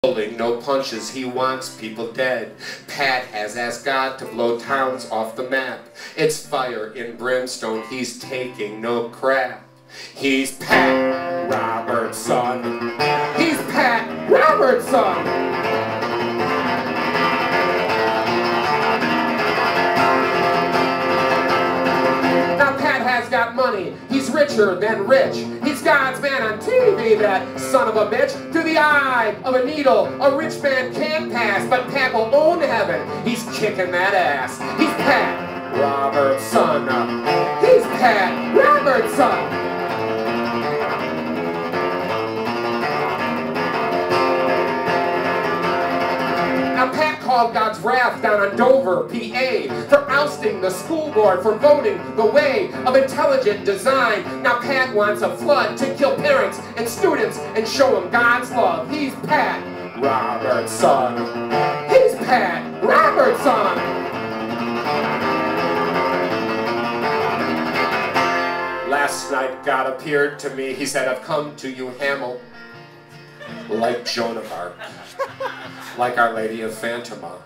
Pulling no punches, he wants people dead. Pat has asked God to blow towns off the map. It's fire in brimstone, he's taking no crap. He's Pat Robertson. He's Pat Robertson. Got money, he's richer than rich. He's God's man on TV, that son of a bitch. Through the eye of a needle, a rich man can't pass, but Pat will own heaven. He's kicking that ass. He's Pat Robertson. He's Pat Robertson. Called God's wrath down on Dover, PA, for ousting the school board, for voting the way of intelligent design. Now Pat wants a flood to kill parents and students and show them God's love. He's Pat Robertson. He's Pat Robertson. Last night God appeared to me. He said, I've come to you, Hamell, like Joan of Arc. Like Our Lady of Fatima,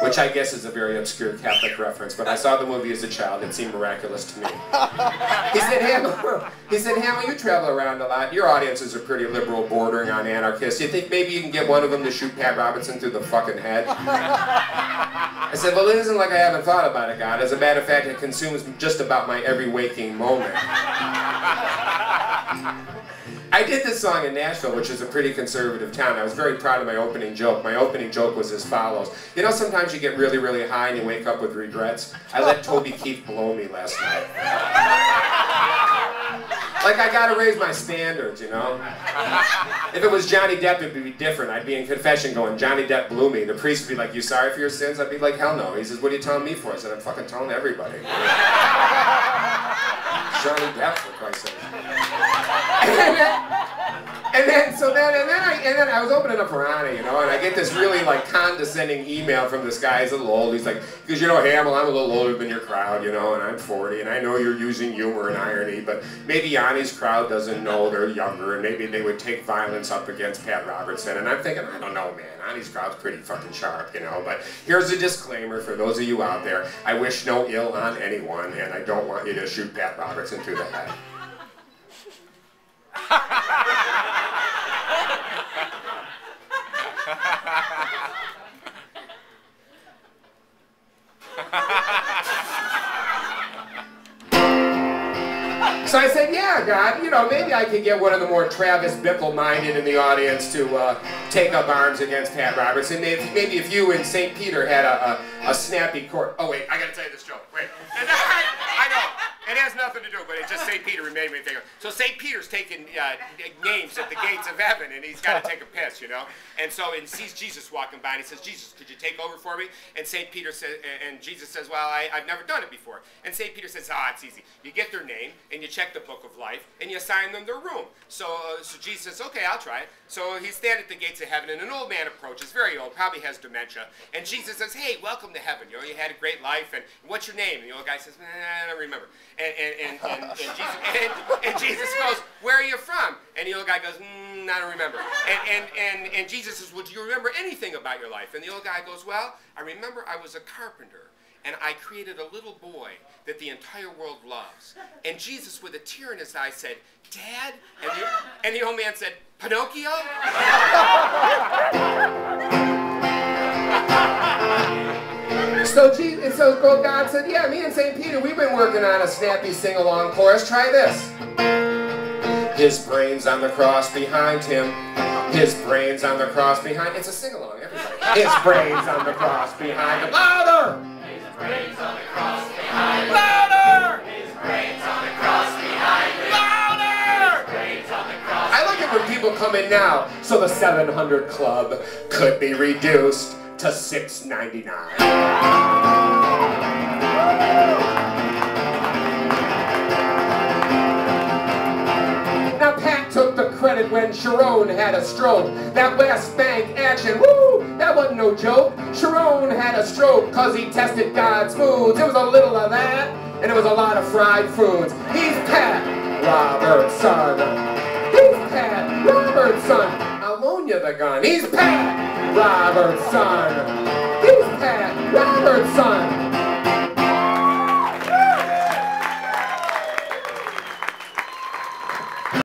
which I guess is a very obscure Catholic reference, but I saw the movie as a child. It seemed miraculous to me. He said, Hamell, you travel around a lot. Your audiences are pretty liberal, bordering on anarchists. You think maybe you can get one of them to shoot Pat Robertson through the fucking head? I said, well, it isn't like I haven't thought about it, God. As a matter of fact, it consumes just about my every waking moment. I did this song in Nashville, which is a pretty conservative town. I was very proud of my opening joke. My opening joke was as follows. You know, sometimes you get really, really high and you wake up with regrets. I let Toby Keith blow me last night. Like, I gotta raise my standards, you know? If it was Johnny Depp, it'd be different. I'd be in confession going, Johnny Depp blew me. The priest would be like, you sorry for your sins? I'd be like, hell no. He says, what are you telling me for? I said, I'm fucking telling everybody. Johnny Depp, for Christ's sake. And then I was opening up for Anna, you know, and I get this really like condescending email from this guy. He's a little old. He's like, because you know, Hamell, I'm a little older than your crowd, you know, and I'm 40, and I know you're using humor and irony, but maybe Yanni's crowd doesn't know they're younger, and maybe they would take violence up against Pat Robertson. And I'm thinking, I don't know, man. Yanni's crowd's pretty fucking sharp, you know. But here's a disclaimer for those of you out there: I wish no ill on anyone, and I don't want you to shoot Pat Robertson through the head. So I said, yeah, God, you know, maybe I could get one of the more Travis Bickle-minded in the audience to take up arms against Pat Robertson. Maybe if you and St. Peter had a snappy court. Oh, wait, I gotta tell you this joke. Wait. I know. It has nothing to do, but it's just St. Peter made me think of. So St. Peter's taking names at the gates of heaven, and he's got to take a piss, you know? And so, and sees Jesus walking by, and he says, Jesus, could you take over for me? And St. Peter says, and Jesus says, well, I've never done it before. And St. Peter says, it's easy. You get their name, and you check the book of life, and you assign them their room. So Jesus says, okay, I'll try it. So he's standing at the gates of heaven, and an old man approaches, very old, probably has dementia. And Jesus says, hey, welcome to heaven. You know, you had a great life, and what's your name? And the old guy says, I don't remember. And Jesus goes, where are you from? And the old guy goes, I don't remember. And Jesus says, well, do you remember anything about your life? And the old guy goes, well, I remember I was a carpenter, and I created a little boy that the entire world loves. And Jesus, with a tear in his eye, said, Dad? And the old man said, Pinocchio? So God said, yeah, me and St. Peter, we've been working on a snappy sing-along chorus. Try this. His brains on the cross behind him. His brains on the cross behind. It's a sing-along, everybody. His brains on the cross behind him. Louder! His brains on the cross behind him. Louder! His brains on the cross behind him. Louder! His brains on the cross. I like it when people come in now, so the 700 Club could be reduced to $6.99. Now Pat took the credit when Sharon had a stroke. That West Bank action, woo, that wasn't no joke. Sharon had a stroke cause he tested God's moods. It was a little of that, and it was a lot of fried foods. He's Pat Robertson. He's Pat Robertson. I'll loan you you the gun. He's Pat Robertson. He's Pat Robertson.